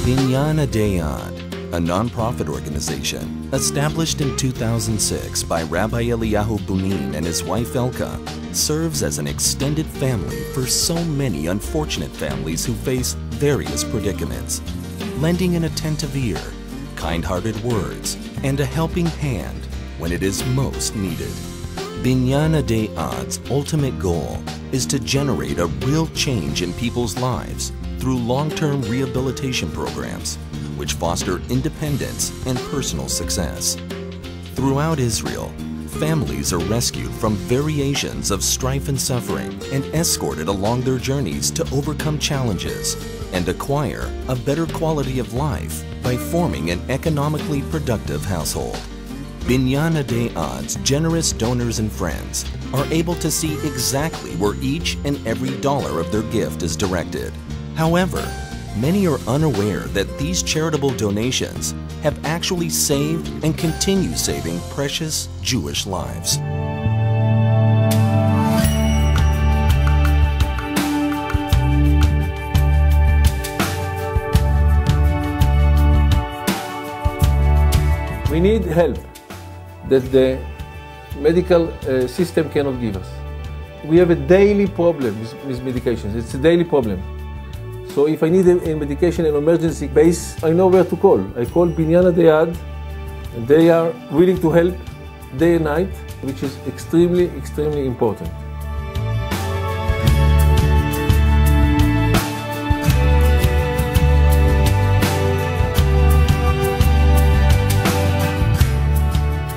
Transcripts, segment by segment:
Binyan Adayad, a non-profit organization established in 2006 by Rabbi Eliyahu Bunin and his wife Elka, serves as an extended family for so many unfortunate families who face various predicaments, lending an attentive ear, kind-hearted words, and a helping hand when it is most needed. Binyan Adayad's ultimate goal is to generate a real change in people's lives through long-term rehabilitation programs which foster independence and personal success. Throughout Israel, families are rescued from variations of strife and suffering and escorted along their journeys to overcome challenges and acquire a better quality of life by forming an economically productive household. Binyan Adayad's generous donors and friends are able to see exactly where each and every dollar of their gift is directed. However, many are unaware that these charitable donations have actually saved and continue saving precious Jewish lives. We need help that the medical system cannot give us. We have a daily problem with medications. It's a daily problem. So if I need a medication on an emergency base, I know where to call. I call Binyan Adayad, and they are willing to help day and night, which is extremely, extremely important.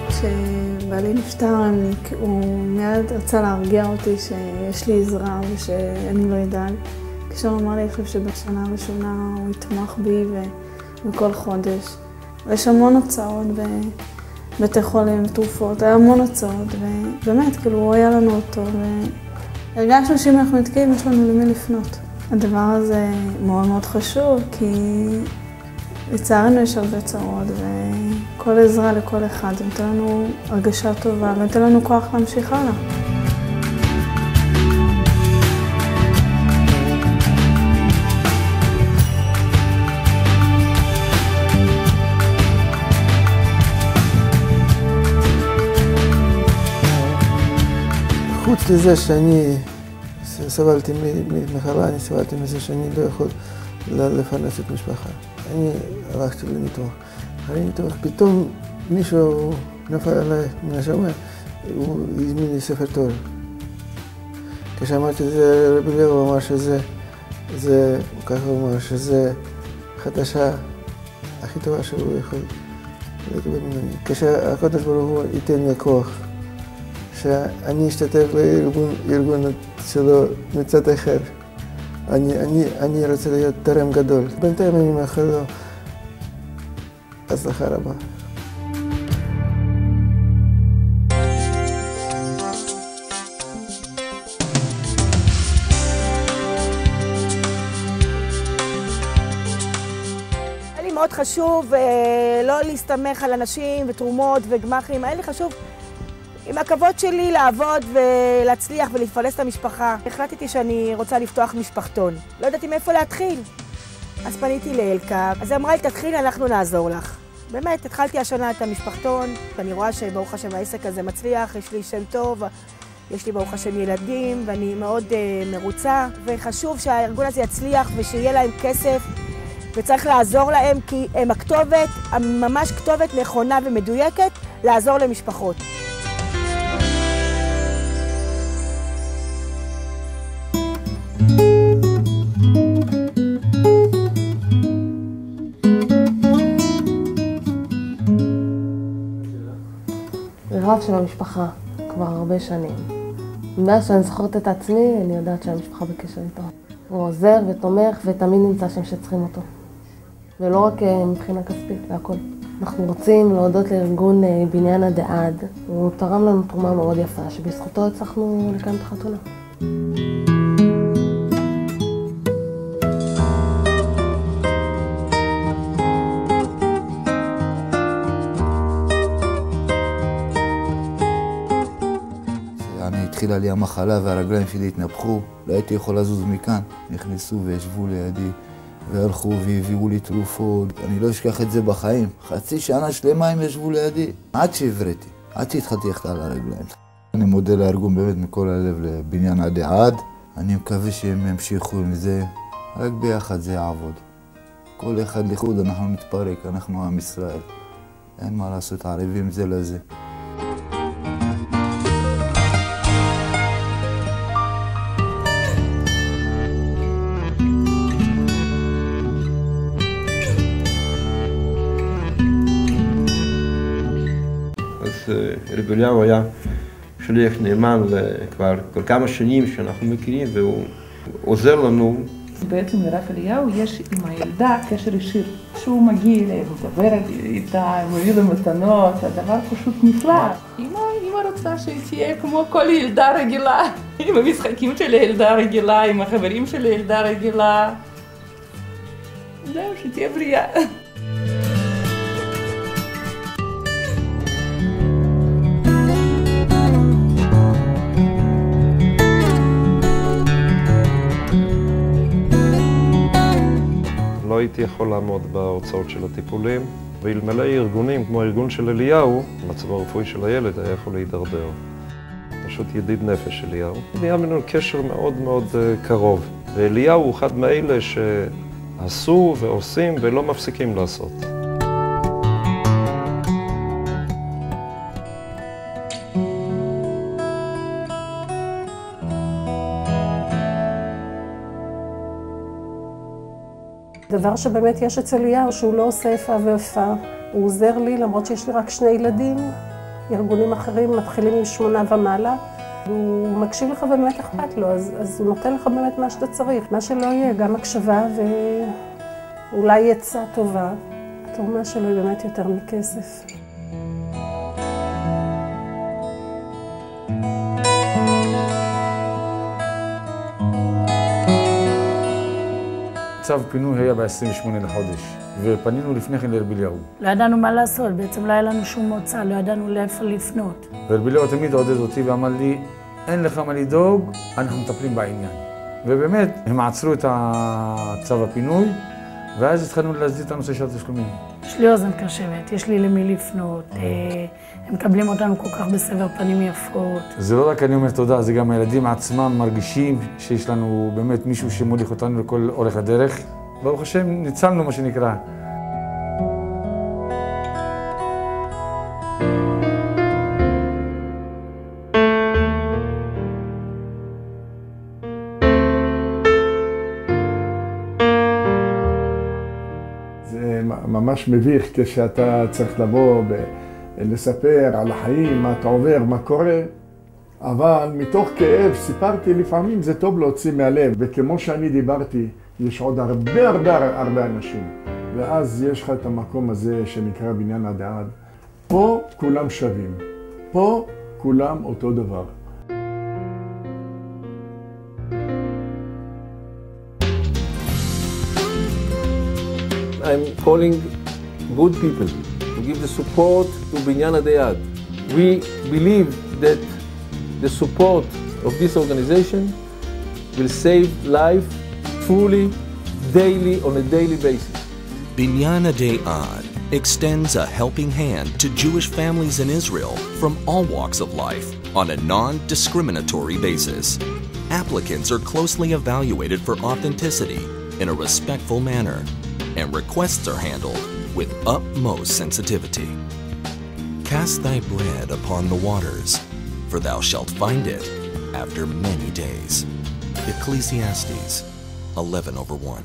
כשבעלי נפטר, הוא מיד רצה להרגיע אותי שיש לי עזרה ושאני לא אדאג. כשהוא אמר לי, אני חושב שבשנה הראשונה הוא יתמך בי וכל חודש. ויש המון הוצאות בבתי חולים ותרופות, היה המון הוצאות, ובאמת, כאילו, הוא היה לנו אותו, והרגשנו שאם אנחנו נתקעים, יש לנו למי לפנות. הדבר הזה מאוד מאוד חשוב, כי לצערנו יש הרבה צרות, וכל עזרה לכל אחד, זה נותן לנו הרגשה טובה, ונותן לנו כוח להמשיך הלאה. חוץ לזה שאני סבלתי ממחלה, אני סבלתי מזה שאני לא יכול לפרנס את משפחה. אני הלכתי לניתוח. אחרי ניתוח, פתאום מישהו נפל עליי מן השמיים, הוא הזמין לי ספר תורה. כשאמרתי את זה, רבי אליהו הוא אמר ככה הוא אמר, שזה חדשה הכי טובה שהוא יכול לקבל ממני. כשהקדוש ברוך הוא ייתן לי כוח, שאני אשתתף לארגון שלו מצד אחר. אני רוצה להיות תורם גדול. בינתיים אני מאחל לו הצלחה רבה. היה לי מאוד חשוב לא להסתמך על אנשים ותרומות וגמחים. היה לי חשוב עם הכבוד שלי לעבוד ולהצליח ולפרנס את המשפחה. החלטתי שאני רוצה לפתוח משפחתון. לא ידעתי מאיפה להתחיל. אז פניתי לאלקה, אז היא אמרה לי, תתחילי, אנחנו נעזור לך. באמת, התחלתי השנה את המשפחתון, ואני רואה שברוך השם העסק הזה מצליח, יש לי שם טוב, יש לי ברוך השם ילדים, ואני מאוד מרוצה. וחשוב שהארגון הזה יצליח ושיהיה להם כסף, וצריך לעזור להם, כי הם הכתובת, ממש כתובת נכונה ומדויקת, לעזור למשפחות. רב של המשפחה כבר הרבה שנים. מאז שאני זוכרת את עצמי, אני יודעת שהמשפחה בקשר איתו. הוא עוזר ותומך ותמיד נמצא שם שצריכים אותו. ולא רק מבחינה כספית, והכל. אנחנו רוצים להודות לארגון בניין הדעד. הוא תרם לנו תרומה מאוד יפה, שבזכותו הצלחנו לקיים את החתונה. התחילה לי המחלה והרגליים שלי התנפחו, לא הייתי יכול לזוז מכאן. נכנסו וישבו לידי והלכו והביאו לי תרופות. אני לא אשכח את זה בחיים. חצי שנה שלמה הם ישבו לידי, עד שהבראתי, עד שהתחלתי ללכת על הרגליים. אני מודה לארגון באמת מכל הלב לבניין עדי עד. אני מקווה שהם ימשיכו עם זה, רק ביחד זה יעבוד. כל אחד לחוד אנחנו נתפרק, אנחנו עם ישראל. אין מה לעשות, ערבים זה לזה. אז רב אליהו היה שליח נאמן כבר כל כמה שנים שאנחנו מכירים, והוא עוזר לנו. בעצם לרב אליהו יש עם הילדה קשר ישיר. כשהוא מגיע אליהם, מדבר איתה, מביא לה מתנות, הדבר פשוט נפלא. אמא רוצה שהיא תהיה כמו כל ילדה רגילה, עם המשחקים של הילדה רגילה, עם החברים של הילדה רגילה. זהו, שתהיה בריאה. לא הייתי יכול לעמוד בהוצאות של הטיפולים, ואלמלא ארגונים כמו הארגון של אליהו, המצב הרפואי של הילד היה יכול להידרדר. פשוט ידיד נפש אליהו. היה בינינו קשר מאוד מאוד קרוב, ואליהו הוא אחד מאלה שעשו ועושים ולא מפסיקים לעשות. דבר שבאמת יש אצל אליהו, שהוא לא עושה איפה ואיפה. הוא עוזר לי, למרות שיש לי רק 2 ילדים. ארגונים אחרים מתחילים עם 8 ומעלה. הוא מקשיב לך באמת אכפת לו, אז הוא נותן לך באמת מה שאתה צריך. מה שלא יהיה, גם הקשבה ואולי עצה טובה. התרומה שלו היא באמת יותר מכסף. צו פינוי היה ב-28 לחודש, ופנינו לפני כן לרב אליהו. לא ידענו מה לעשות, בעצם לא היה לנו שום מוצא, לא ידענו לאיפה לפנות. ורב אליהו תמיד עודד אותי ואמר לי, אין לך מה לדאוג, אנחנו מטפלים בעניין. ובאמת, הם עצרו את צו הפינוי, ואז התחלנו להסדיר את הנושא של התשלומים. יש לי אוזן קשבת, יש לי למי לפנות, הם מקבלים אותנו כל כך בסבר פנים יפות. זה לא רק אני אומר תודה, זה גם הילדים עצמם מרגישים שיש לנו באמת מישהו שמוליך אותנו לכל אורך הדרך. ברוך השם, ניצלנו מה שנקרא. זה ממש מביך כשאתה צריך לבוא לספר על החיים, מה אתה עובר, מה קורה. אבל מתוך כאב סיפרתי, לפעמים זה טוב להוציא מהלב. וכמו שאני דיברתי, יש עוד הרבה אנשים. ואז יש לך את המקום הזה שנקרא בניין עדי עד. פה כולם שווים. פה כולם אותו דבר. I'm calling good people to give the support to Binyan Adei Ad. We believe that the support of this organization will save life truly, daily, on a daily basis. Binyan Adei Ad extends a helping hand to Jewish families in Israel from all walks of life on a non-discriminatory basis. Applicants are closely evaluated for authenticity in a respectful manner, and requests are handled with utmost sensitivity. Cast thy bread upon the waters, for thou shalt find it after many days. Ecclesiastes 11:1.